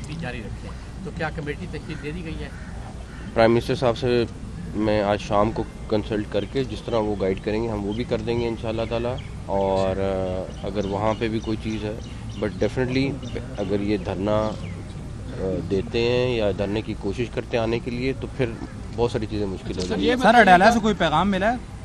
भी जारी रखें। तो क्या कमेटी तश्कील दे दी गई है? प्राइम मिनिस्टर साहब से मैं आज शाम को कंसल्ट करके जिस तरह वो गाइड करेंगे हम वो भी कर देंगे इंशाल्लाह ताला। और अगर वहाँ पे भी कोई चीज़ है, बट डेफिनेटली अगर ये धरना देते हैं या धरने की कोशिश करते हैं आने के लिए, तो फिर बहुत सारी चीज़ें मुश्किल हो जाएंगी। सर अडाला से कोई पैगाम मिला है?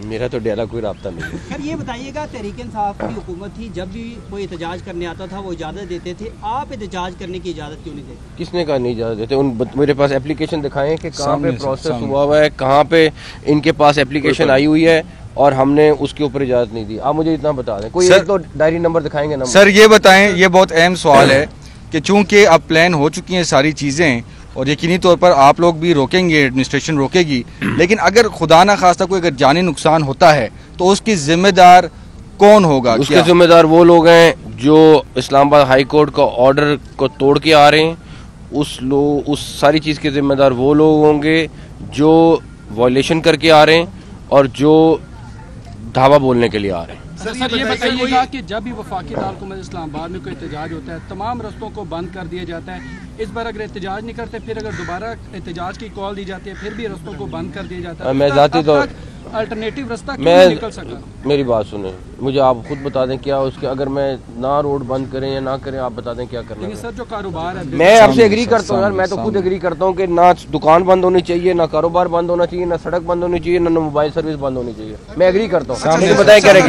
मेरा तो डेला कोई राब्ता नहीं है। सर ये बताइएगा, तहरीक-ए-इंसाफ की हुकूमत थी, जब भी कोई एहतजाज करने आता था वो इजाज़त देते थे, आप एहतजाज करने की इजाज़त क्यों नहीं देते? किसने कहा नहीं इजाज़त देते? मेरे पास एप्लीकेशन दिखाएं कि कहाँ पे प्रोसेस हुआ है, कहाँ पे इनके पास एप्लीकेशन आई हुई है और हमने उसके ऊपर इजाज़त नहीं दी। आप मुझे इतना बता दें, कोई एक तो डायरी नंबर दिखाएंगे ना? सर ये बताएं, ये बहुत अहम सवाल है कि चूंकि अब प्लान हो चुकी हैं सारी चीज़ें और यकीनी तौर पर आप लोग भी रोकेंगे, एडमिनिस्ट्रेशन रोकेगी, लेकिन अगर खुदा ना खास्ता कोई अगर जानी नुकसान होता है तो उसकी जिम्मेदार कौन होगा? उसके जिम्मेदार वो लोग हैं जो इस्लामाबाद हाई कोर्ट का ऑर्डर को तोड़ के आ रहे हैं। उस सारी चीज़ के जिम्मेदार वो लोग होंगे जो वायलेशन करके आ रहे हैं और जो धावा बोलने के लिए आ रहे हैं। सर ये बताइएगा कि जब भी वफाकी दारकूमत इस्लामाबाद में कोई एहतजाज होता है, तमाम रस्तों को बंद कर दिया जाता है। इस बार अगर एहतजाज नहीं करते, फिर अगर दोबारा एहतजाज की कॉल दी जाती है, फिर भी रस्तों को बंद कर दिया जाता है। मैं जाती तो अल्टरनेटिव रास्ता क्यों नहीं निकल सका? मेरी बात सुने, मुझे आप खुद बता दें क्या उसके, अगर मैं ना रोड बंद करें या ना करें, आप बता दें क्या करना है। सर जो कारोबार है, मैं आपसे एग्री करता हूँ यार, मैं तो खुद एग्री करता हूँ कि ना दुकान बंद होनी चाहिए, ना कारोबार बंद होना चाहिए, ना सड़क बंद होनी चाहिए, ना मोबाइल सर्विस बंद होनी चाहिए। मैं एग्री करता हूँ। बताएं क्या रहेगा?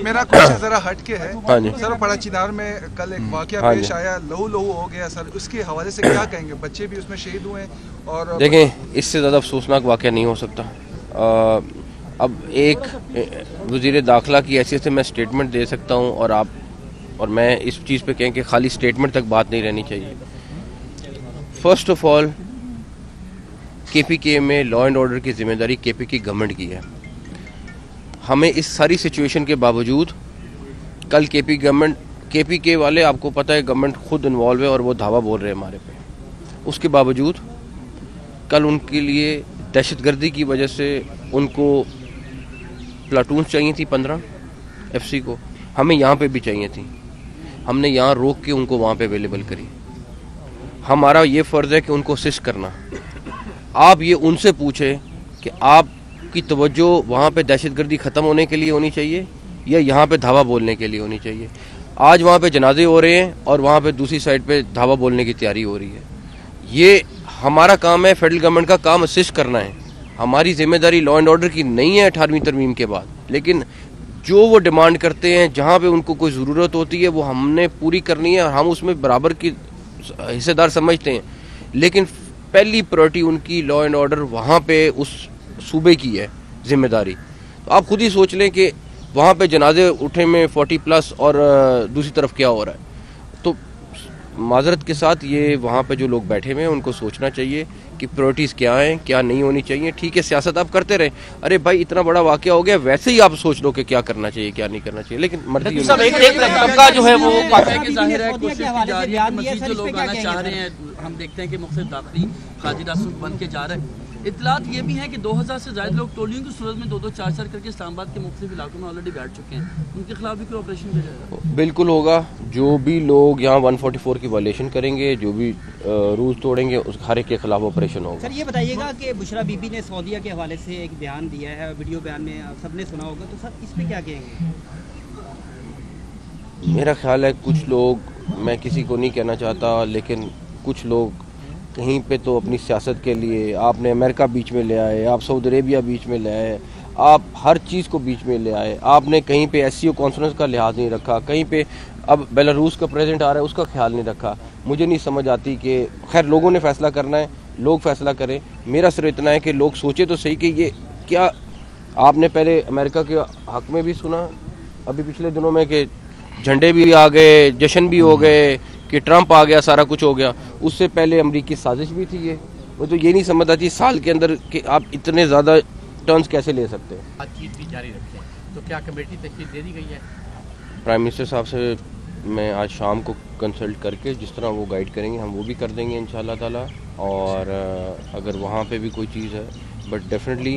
मेरा क्वेश्चन जरा हट के है। हाँ जी सर, बड़ा चिनार में कल एक वाकया पेश आया, लहू लहू हो गया सर, उसके हवाले से क्या कहेंगे? बच्चे भी उसमें शहीद हुए और देखें, इससे ज़्यादा अफसोसनाक वाकया नहीं हो सकता। अब एक वज़ीर दाखिला की हैसियत से मैं स्टेटमेंट दे सकता हूँ और मैं इस चीज़ पे कहें कि खाली स्टेटमेंट तक बात नहीं रहनी चाहिए। फर्स्ट ऑफ ऑल, KPK में लॉ एंड ऑर्डर की जिम्मेदारी KPK गवर्नमेंट की है। हमें इस सारी सिचुएशन के बावजूद कल KPK वाले, आपको पता है गवर्नमेंट खुद इन्वॉल्व है और वो धावा बोल रहे हैं हमारे पे, उसके बावजूद कल उनके लिए दहशतगर्दी की वजह से उनको प्लाटून चाहिए थी 15 FC को, हमें यहाँ पे भी चाहिए थी। हमने यहाँ रोक के उनको वहाँ पे अवेलेबल करी। हमारा ये फ़र्ज़ है कि उनको असिस्ट करना। आप ये उनसे पूछे कि आपकी तवज्जो वहाँ पे दहशतगर्दी ख़त्म होने के लिए होनी चाहिए या यहाँ पे धावा बोलने के लिए होनी चाहिए। आज वहाँ पे जनाजे हो रहे हैं और वहाँ पे दूसरी साइड पे धावा बोलने की तैयारी हो रही है। ये हमारा काम है, फेडरल गवर्नमेंट का काम असिस्ट करना है। हमारी जिम्मेदारी लॉ एंड ऑर्डर की नहीं है 18वीं तरमीम के बाद, लेकिन जो वो डिमांड करते हैं, जहाँ पे उनको कोई ज़रूरत होती है, वो हमने पूरी करनी है और हम उसमें बराबर की हिस्सेदार समझते हैं। लेकिन पहली प्रायोरिटी उनकी लॉ एंड ऑर्डर वहाँ पे उस सूबे की है जिम्मेदारी। तो आप खुद ही सोच लें कि वहाँ पे जनाजे उठे में 40+ और दूसरी तरफ क्या हो रहा है। तो माजरत के साथ ये वहाँ पे जो लोग बैठे हुए हैं उनको सोचना चाहिए कि प्रायोरिटीज़ क्या हैं, क्या नहीं होनी चाहिए। ठीक है, सियासत आप करते रहें, अरे भाई इतना बड़ा वाकया हो गया, वैसे ही आप सोच लो कि क्या करना चाहिए क्या नहीं करना चाहिए, लेकिन मर्जी जो है वो जाहिर है कोशिश की जा रही है, मजीद जो लोग आना चाह रहे हैं। हम देखते हैं कि मुख्तलिफ दाखिली हाजी रासूख बन के जा रहे हैं। इतलात ये भी है कि 2000 से ज़्यादा लोग टोलियों की सूरत में 2-2, 4-4 करके इस्लामाबाद के मुख्तलिफ इलाकों में ऑलरेडी बैठ चुके हैं। उनके खिलाफ भी कोई ऑपरेशन किया जाएगा? बिल्कुल होगा। जो भी लोग यहाँ 144 की वायलेशन करेंगे, जो भी रूल्स तोड़ेंगे, उस हर एक के खिलाफ ऑपरेशन होगा। सर ये बताइएगा कि बुशरा बीबी ने सऊदीया के हवाले से एक बयान दिया है, वीडियो बयान में सबने सुना होगा, तो सर इस पर क्या कहेंगे? मेरा ख्याल है कुछ लोग, मैं किसी को नहीं कहना चाहता, लेकिन कुछ लोग कहीं पे तो अपनी सियासत के लिए आपने अमेरिका बीच में ले आए, आप सऊदी अरेबिया बीच में ले आए, आप हर चीज़ को बीच में ले आए। आपने कहीं पे SCO कॉन्फ्रेंस का लिहाज नहीं रखा, कहीं पे अब बेलारूस का प्रेसिडेंट आ रहा है उसका ख्याल नहीं रखा। मुझे नहीं समझ आती कि खैर लोगों ने फैसला करना है, लोग फैसला करें। मेरा सिर्फ इतना है कि लोग सोचे तो सही कि ये क्या, आपने पहले अमेरिका के हक में भी सुना अभी पिछले दिनों में कि झंडे भी आ गए, जश्न भी हो गए, कि ट्रंप आ गया, सारा कुछ हो गया। उससे पहले अमेरिकी साजिश भी थी ये। वो तो ये नहीं समझ आती साल के अंदर कि आप इतने ज़्यादा टर्न्स कैसे ले सकते हैं। बातचीत भी जारी रखें। तो क्या कमेटी तश्कील दे दी गई है? प्राइम मिनिस्टर साहब से मैं आज शाम को कंसल्ट करके जिस तरह वो गाइड करेंगे हम वो भी कर देंगे इंशाल्लाह ताला। और अगर वहाँ पे भी कोई चीज़ है, बट डेफिनेटली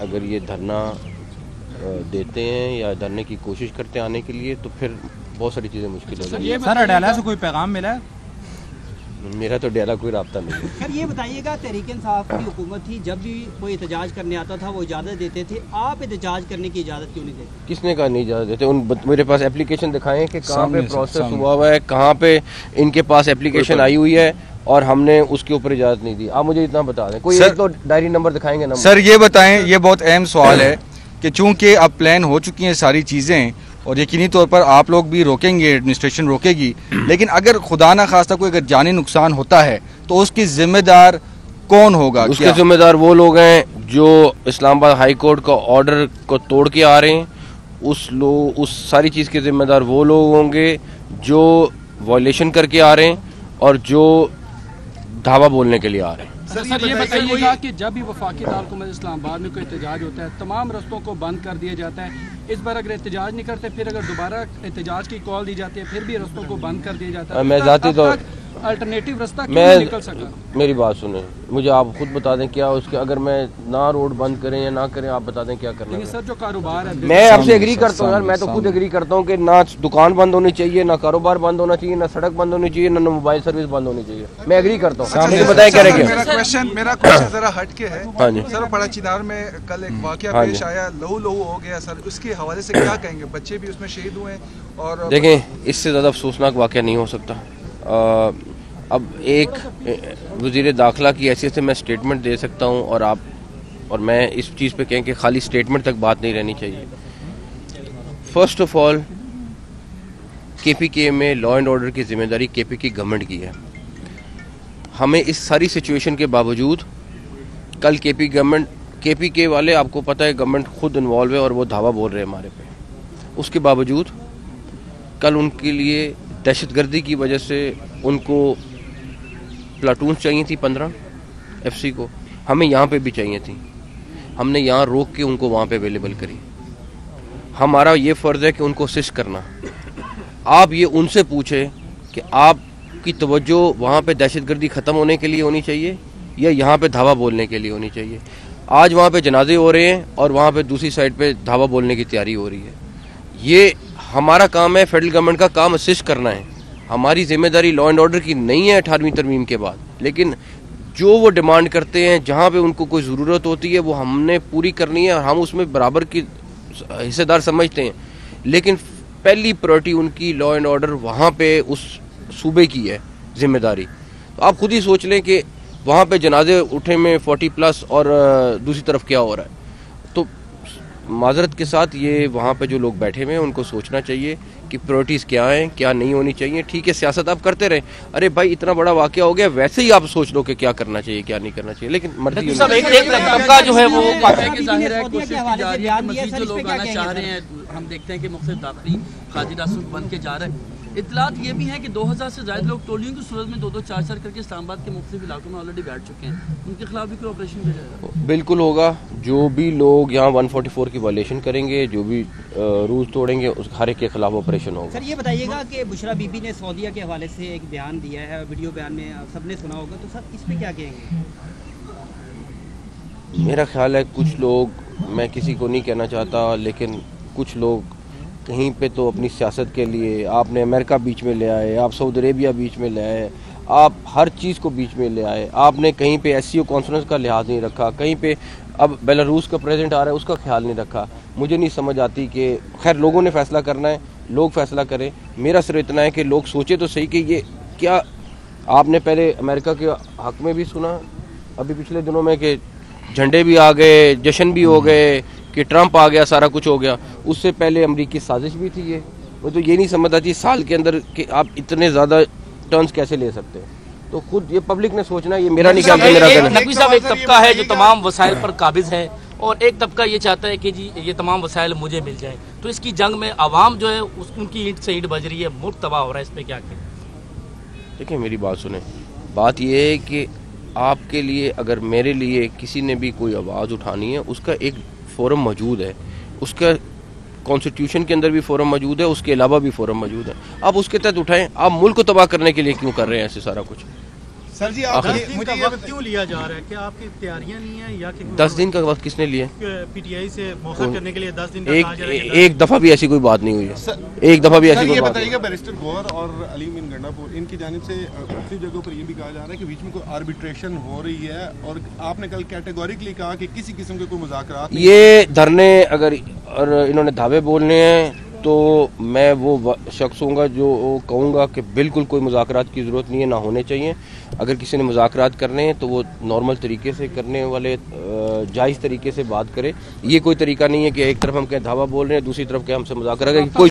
अगर ये धरना देते हैं या धरने की कोशिश करते हैं आने के लिए, तो फिर बहुत सारी चीज़ें मुश्किल हो जाएंगी। सर अडाला से कोई पैगाम मिला है? मेरा तो डेरा कोई राब्ता नहीं है। सर ये बताइएगा, तहरीक इंसाफ की हुकूमत थी, जब भी कोई एहतजाज करने आता था वो इजाज़त देते थे, आप एहतजाज करने की इजाज़त क्यों नहीं देते? किसने कहा नहीं इजाज़त देते? मेरे पास एप्लीकेशन दिखाएं कि कहाँ पे प्रोसेस हुआ है, कहाँ पे इनके पास एप्लीकेशन आई हुई है और हमने उसके ऊपर इजाज़त नहीं दी। आप मुझे इतना बता दें, कोई एक तो डायरी नंबर दिखाएंगे ना? सर ये बताएं, ये बहुत अहम सवाल है कि चूंकि अब प्लान हो चुकी हैं सारी चीज़ें और यकीनी तौर पर आप लोग भी रोकेंगे, एडमिनिस्ट्रेशन रोकेगी, लेकिन अगर खुदा ना खास्ता कोई अगर जानी नुकसान होता है तो उसकी जिम्मेदार कौन होगा? उसके जिम्मेदार वो लोग हैं जो इस्लामाबाद हाई कोर्ट का ऑर्डर को तोड़ के आ रहे हैं। उस सारी चीज़ के जिम्मेदार वो लोग होंगे जो वॉयलेशन करके आ रहे हैं और जो धावा बोलने के लिए आ रहे हैं। सर ये बताइएगा कि जब भी वफाकी दारुल इस्लामाबाद में कोई एहतजाज होता है, तमाम रस्तों को बंद कर दिया जाता है। इस बार अगर एहतजाज नहीं करते, फिर अगर दोबारा एहतजाज की कॉल दी जाती है, फिर भी रस्तों को बंद कर दिया जाता है। मैं जाती तो अल्टरनेटिव रास्ता क्यों नहीं निकल सका? मेरी बात सुने, मुझे आप खुद बता दें क्या उसके, अगर मैं ना रोड बंद करें या ना करें, आप बता दें क्या करना है। सर जो कारोबार है, मैं आपसे एग्री करता हूँ यार, मैं तो खुद एग्री करता हूँ कि ना दुकान बंद होनी चाहिए, ना कारोबार बंद होना चाहिए, ना सड़क बंद होनी चाहिए, ना मोबाइल सर्विस बंद होनी चाहिए। मैं एग्री करता हूँ। मुझे बताएं क्या रह गया। मेरा क्वेश्चन जरा हट के है। हाँ जी सर, बड़ा चिनार में कल एक वाकया पेश आया, लहू लहू हो गया सर, उसके हवाले से क्या कहेंगे? बच्चे भी उसमें शहीद हुए और देखें, इससे ज़्यादा अफसोसनाक वाकया नहीं हो सकता। अब एक वज़ीर दाखिला की हैसियत से मैं स्टेटमेंट दे सकता हूँ और मैं इस चीज़ पे कहें कि खाली स्टेटमेंट तक बात नहीं रहनी चाहिए। फर्स्ट ऑफ ऑल, KPK में लॉ एंड ऑर्डर की जिम्मेदारी KPK गवर्नमेंट की है। हमें इस सारी सिचुएशन के बावजूद कल KPK वाले, आपको पता है गवर्नमेंट खुद इन्वॉल्व है और वो धावा बोल रहे हैं हमारे पे, उसके बावजूद कल उनके लिए दहशतगर्दी की वजह से उनको प्लाटून चाहिए थी 15 FC को, हमें यहाँ पे भी चाहिए थी। हमने यहाँ रोक के उनको वहाँ पे अवेलेबल करी। हमारा ये फ़र्ज़ है कि उनको असिस्ट करना। आप ये उनसे पूछे कि आपकी तवज्जो वहाँ पे दहशतगर्दी ख़त्म होने के लिए होनी चाहिए या यहाँ पे धावा बोलने के लिए होनी चाहिए। आज वहाँ पे जनाजे हो रहे हैं और वहाँ पे दूसरी साइड पे धावा बोलने की तैयारी हो रही है। ये हमारा काम है, फेडरल गवर्नमेंट का काम असिस्ट करना है। हमारी जिम्मेदारी लॉ एंड ऑर्डर की नहीं है 18वीं तरमीम के बाद, लेकिन जो वो डिमांड करते हैं, जहाँ पे उनको कोई ज़रूरत होती है, वो हमने पूरी करनी है और हम उसमें बराबर की हिस्सेदार समझते हैं। लेकिन पहली प्रायोरिटी उनकी लॉ एंड ऑर्डर वहाँ पे उस सूबे की है जिम्मेदारी। तो आप खुद ही सोच लें कि वहाँ पे जनाजे उठे में 40+ और दूसरी तरफ क्या हो रहा है। तो माजरत के साथ ये वहाँ पे जो लोग बैठे हुए हैं उनको सोचना चाहिए कि प्रायोरिटीज़ क्या हैं, क्या नहीं होनी चाहिए। ठीक है, सियासत आप करते रहें, अरे भाई इतना बड़ा वाकया हो गया, वैसे ही आप सोच लो कि क्या करना चाहिए क्या नहीं करना चाहिए, लेकिन मर्जी तबका जो है वो जाहिर है कोशिश की जा रही है कि मज़ीद जो लोग आना चाह रहे हैं, हम देखते हैं कि मुख्तलिफ दाखिली खाजी रासूख बन के जा रहे हैं। इतलात ये भी है कि 2000 से ज़्यादा लोग टोलियों की सूरत में 2-2, 4-4 करके इस्लामाबाद के मुख्तलिफ इलाकों में ऑलरेडी बैठ चुके हैं। उनके खिलाफ भी कोई ऑपरेशन किया जाएगा? बिल्कुल होगा। जो भी लोग यहाँ 144 की वायलेशन करेंगे, जो भी रूल्स तोड़ेंगे, उस हर एक के खिलाफ ऑपरेशन होगा। सर ये बताइएगा कि बुशरा बीबी ने सऊदीया के हवाले से एक बयान दिया है, वीडियो बयान में सबने सुना होगा, तो सर इस पर क्या कहेंगे? मेरा ख्याल है कुछ लोग, मैं किसी को नहीं कहना चाहता, लेकिन कुछ लोग कहीं पे तो अपनी सियासत के लिए आपने अमेरिका बीच में ले आए, आप सऊदी अरेबिया बीच में ले आए, आप हर चीज़ को बीच में ले आए। आपने कहीं पे SCO कॉन्फ्रेंस का लिहाज नहीं रखा, कहीं पे अब बेलारूस का प्रेसिडेंट आ रहा है उसका ख्याल नहीं रखा। मुझे नहीं समझ आती कि खैर लोगों ने फैसला करना है, लोग फैसला करें। मेरा सिर्फ इतना है कि लोग सोचे तो सही कि ये क्या, आपने पहले अमेरिका के हक में भी सुना अभी पिछले दिनों में कि झंडे भी आ गए, जश्न भी हो गए, कि ट्रंप आ गया, सारा कुछ हो गया। उससे पहले अमेरिकी साजिश भी थी। ये मुझे तो ये नहीं समझ आती साल के अंदर कि आप इतने ज़्यादा टर्न्स कैसे ले सकते हैं। तो खुद ये पब्लिक ने सोचना, ये मेरा नहीं कहता। मेरा नकवी साहब, एक तबका है जो तमाम वसाइल पर काबिज है और एक तबका ये चाहता है कि जी ये तमाम वसाइल मुझे मिल जाए। तो इसकी जंग में आवाम जो है उनकी ईंट से ईंट बज रही है, मुल्क तबाह हो रहा है, इस पर क्या कहें? देखिए मेरी बात सुने, बात ये है कि आपके लिए, अगर मेरे लिए किसी ने भी कोई आवाज़ उठानी है, उसका एक फोरम मौजूद है, उसका कॉन्स्टिट्यूशन के अंदर भी फोरम मौजूद है, उसके अलावा भी फोरम मौजूद है। आप उसके तहत उठाएं। आप मुल्क को तबाह करने के लिए क्यों कर रहे हैं ऐसे सारा कुछ? सर जी आप मुझे ये क्यों लिया जा रहा है कि आपकी तैयारियां नहीं है या कि 10 दिन का वक्त किसने लिया? पीटीआई से मौखर करने के लिए 10 दिन का कहा जा रहा है। एक दफा भी ऐसी कोई बात नहीं हुई है, एक दफा भी ऐसी कोई बात नहीं। बताइएगा बैरिस्टर गौहर और अलीम इन गंडापुर इनकी जानिब से दूसरी जगहों पर ये भी कहा जा रहा है कि बीच में कोई आर्बिट्रेशन हो रही है और आपने कल कैटेगोरिकली कहा कि किसी किस्म के कोई मुज़ाकरात नहीं। ये धरने अगर और इन्होंने दावे बोलने हैं तो मैं वो शख्स हूँगा जो कहूँगा कि बिल्कुल कोई मुज़ाकरात की ज़रूरत नहीं है, ना होने चाहिए। अगर किसी ने मुज़ाकरात करने हैं तो वो नॉर्मल तरीके से करने वाले जायज़ तरीके से बात करे। ये कोई तरीका नहीं है कि एक तरफ हम कहें धावा बोल रहे हैं, दूसरी तरफ के हमसे मुज़ाकरा करें। कोई